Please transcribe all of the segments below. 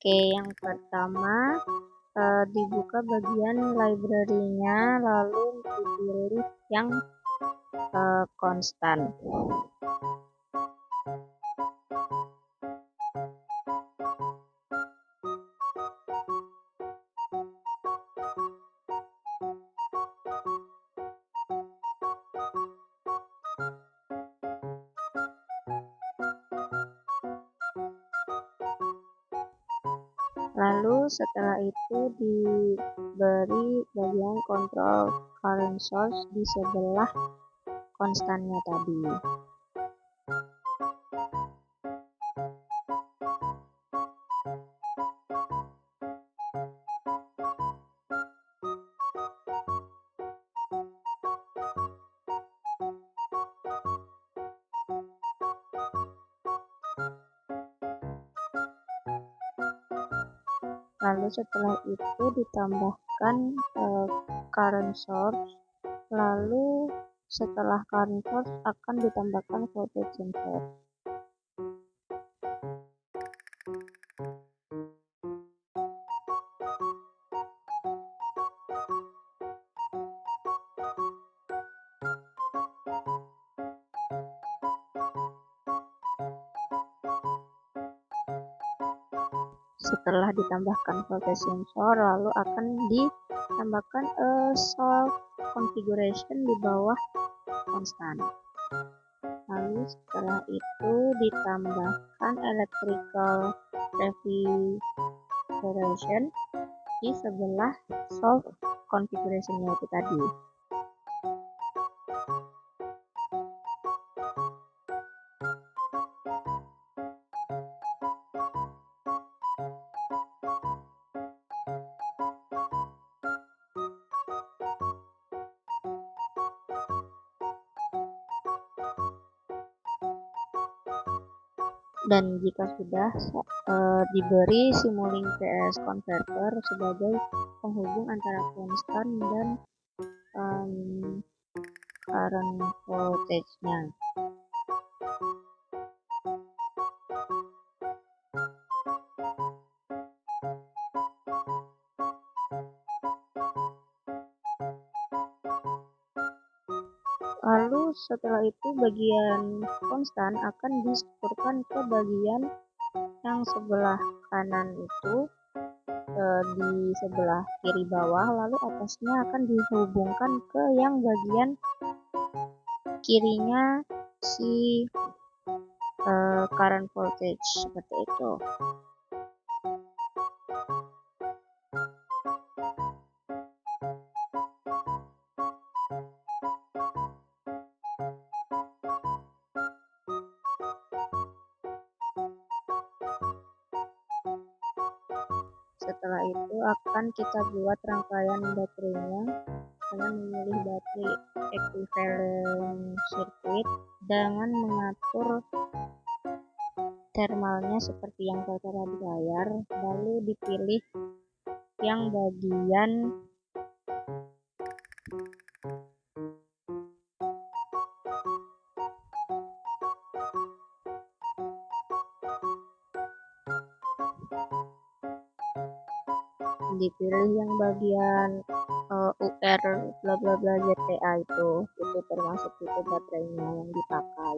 Oke, yang pertama dibuka bagian library-nya, lalu dipilih yang konstan. Lalu setelah itu diberi bagian control current source di sebelah konstannya tadi. Lalu setelah itu ditambahkan current source, lalu setelah current source akan ditambahkan voltage sensor. Setelah ditambahkan voltage sensor, lalu akan ditambahkan solve configuration di bawah konstan. Lalu setelah itu ditambahkan electrical refrigeration di sebelah solve configuration-nya itu tadi. Dan jika sudah diberi Simulink PS Converter sebagai penghubung antara konstan dan current voltage-nya. Lalu setelah itu bagian konstan akan disetorkan ke bagian yang sebelah kanan itu di sebelah kiri bawah, lalu atasnya akan dihubungkan ke yang bagian kirinya si current voltage, seperti itu. Setelah itu akan kita buat rangkaian baterainya dengan memilih baterai equivalent circuit dengan mengatur thermalnya seperti yang tertera di layar, lalu dipilih yang bagian UR bla bla bla ZTA itu termasuk itu baterainya yang dipakai.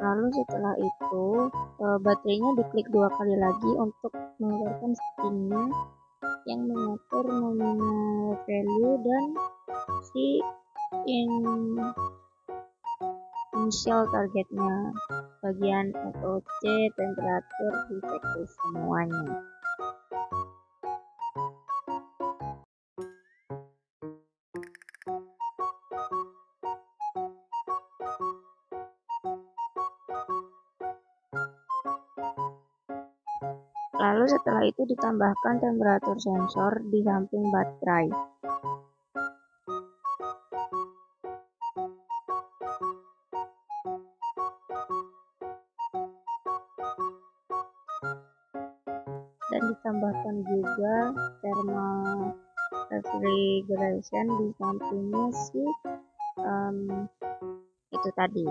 Lalu setelah itu baterainya diklik 2 kali lagi untuk mengeluarkan settingnya yang mengatur nominal value dan si initial targetnya, bagian FOC, temperatur, dicek semuanya. Lalu setelah itu ditambahkan temperatur sensor di samping baterai. dan ditambahkan juga thermal refrigeration di sampingnya itu tadi.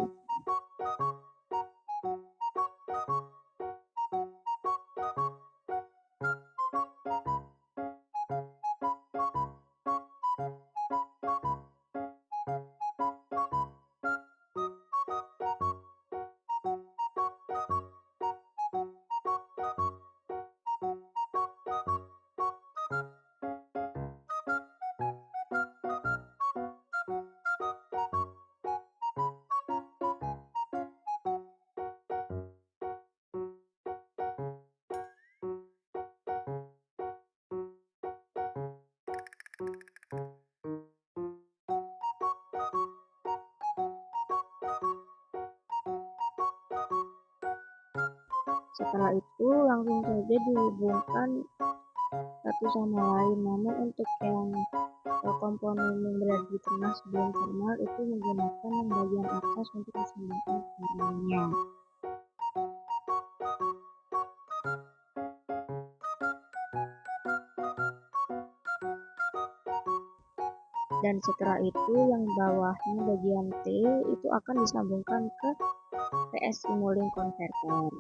Setelah itu langsung saja dihubungkan satu sama lain. Namun untuk yang komponen yang berada di tengah sebelum thermal itu menggunakan yang bagian atas untuk disambungkan thermalnya. Dan setelah itu yang bawahnya bagian T itu akan disambungkan ke PS Simulink Converter.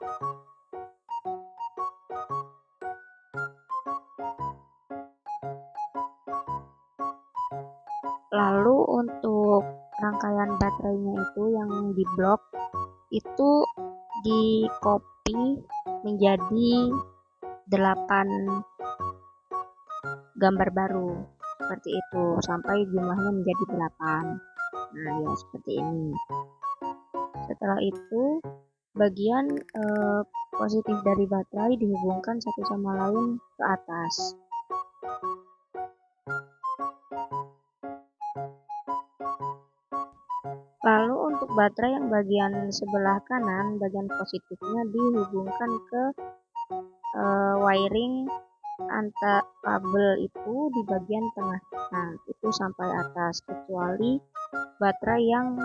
Lalu untuk rangkaian baterainya itu yang di blok itu di copy menjadi 8 gambar baru seperti itu sampai jumlahnya menjadi 8. Nah ya seperti ini. Setelah itu bagian positif dari baterai dihubungkan satu sama lain ke atas. Lalu untuk baterai yang bagian sebelah kanan, bagian positifnya dihubungkan ke wiring antar kabel itu di bagian tengah. Nah, itu sampai atas, kecuali baterai yang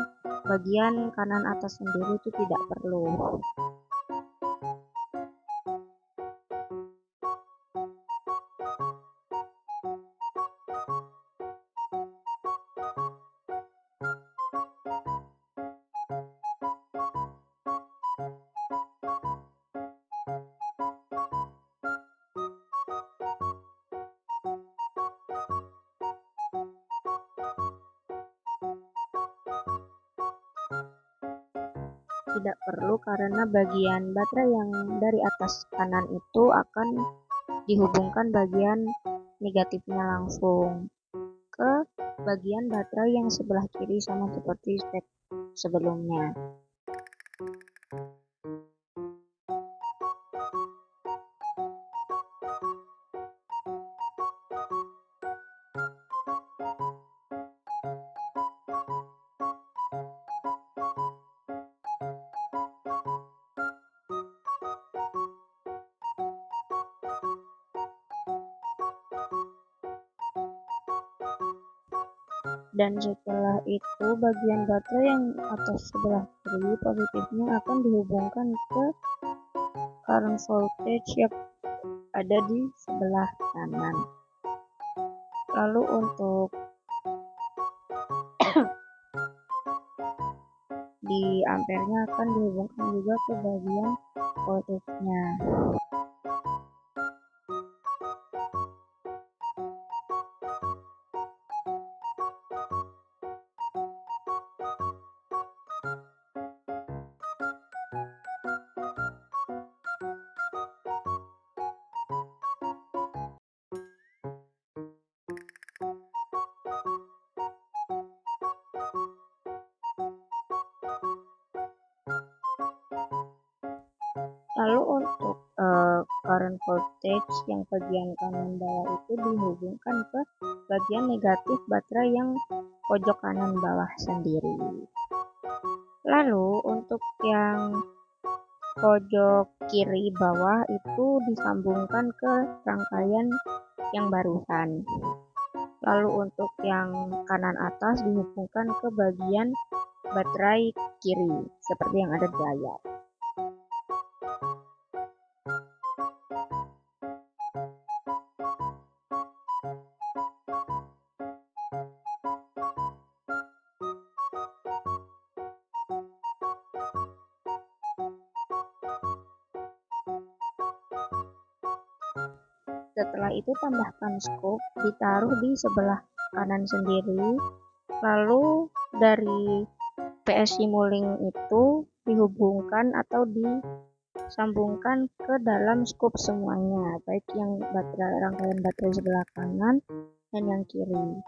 bagian kanan atas sendiri itu tidak perlu. Tidak perlu karena bagian baterai yang dari atas kanan itu akan dihubungkan bagian negatifnya langsung ke bagian baterai yang sebelah kiri sama seperti step sebelumnya. Dan setelah itu bagian baterai yang atas sebelah kiri positifnya akan dihubungkan ke current voltage yang ada di sebelah kanan. Lalu untuk di ampernya akan dihubungkan juga ke bagian voltage-nya. Lalu untuk current voltage yang bagian kanan bawah itu dihubungkan ke bagian negatif baterai yang pojok kanan bawah sendiri. Lalu untuk yang pojok kiri bawah itu disambungkan ke rangkaian yang barusan. Lalu untuk yang kanan atas dihubungkan ke bagian baterai kiri seperti yang ada di layar. Setelah itu tambahkan scoop, ditaruh di sebelah kanan sendiri. Lalu dari PS Simulink itu dihubungkan atau disambungkan ke dalam scoop semuanya, baik yang rangkaian baterai sebelah kanan dan yang kiri.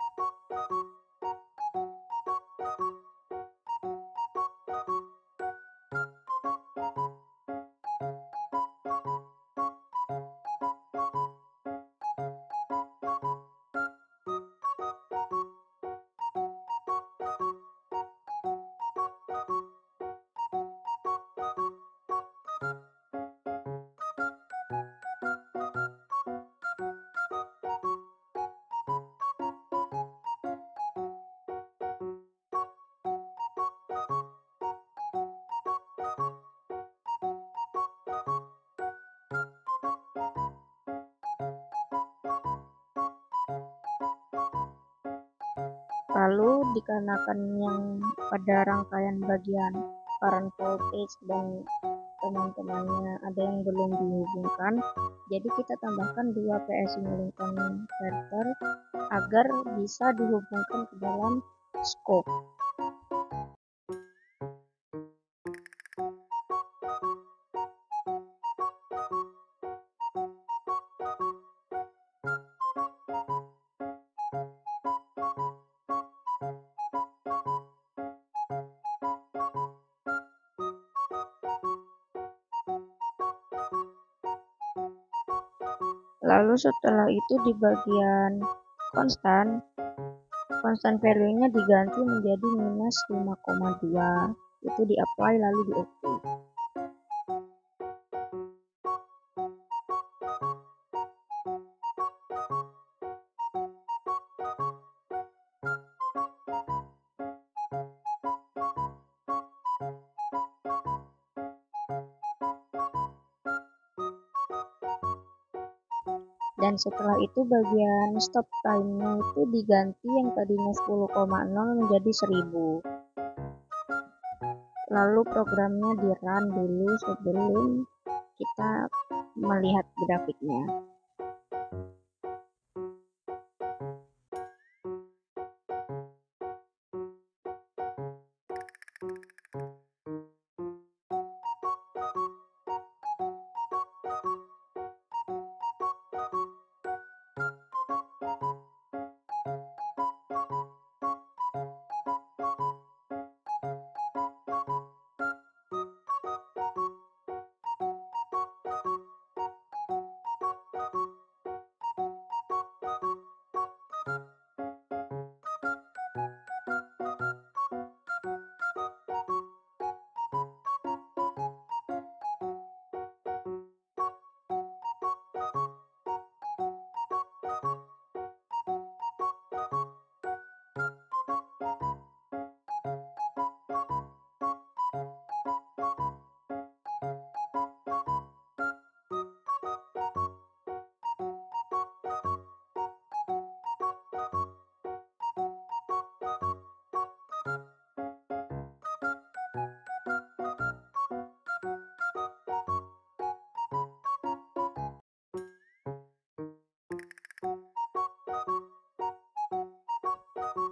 Lalu dikarenakan yang pada rangkaian bagian current voltage dan teman-temannya ada yang belum dihubungkan, jadi kita tambahkan 2 PS Simulink converter agar bisa dihubungkan ke dalam scope. Lalu setelah itu di bagian konstan value-nya diganti menjadi minus 5,2. Itu di apply lalu di OK. Dan setelah itu bagian stop time-nya itu diganti yang tadinya 10,0 menjadi 1000. Lalu programnya di run dulu sebelum kita melihat grafiknya.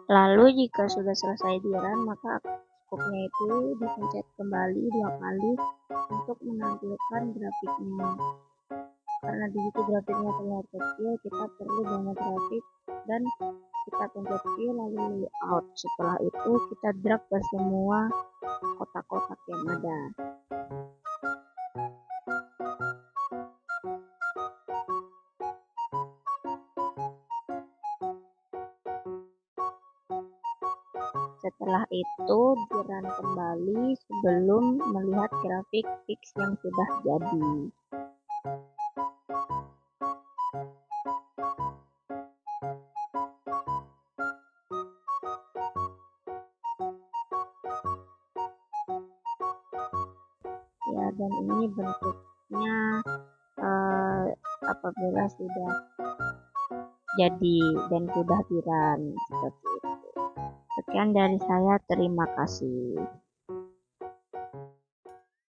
Lalu jika sudah selesai di run, maka scope-nya itu dipencet kembali 2 kali untuk menampilkan grafiknya. Karena di situ grafiknya terlihat kecil, kita perlu banyak grafik dan kita pencet view lalu layout. Setelah itu kita drag ke semua kotak-kotak yang ada. Setelah itu di-run kembali sebelum melihat grafik fix yang sudah jadi. Ya, dan ini bentuknya apabila sudah jadi dan sudah di-run seperti itu. Sekian dari saya, terima kasih.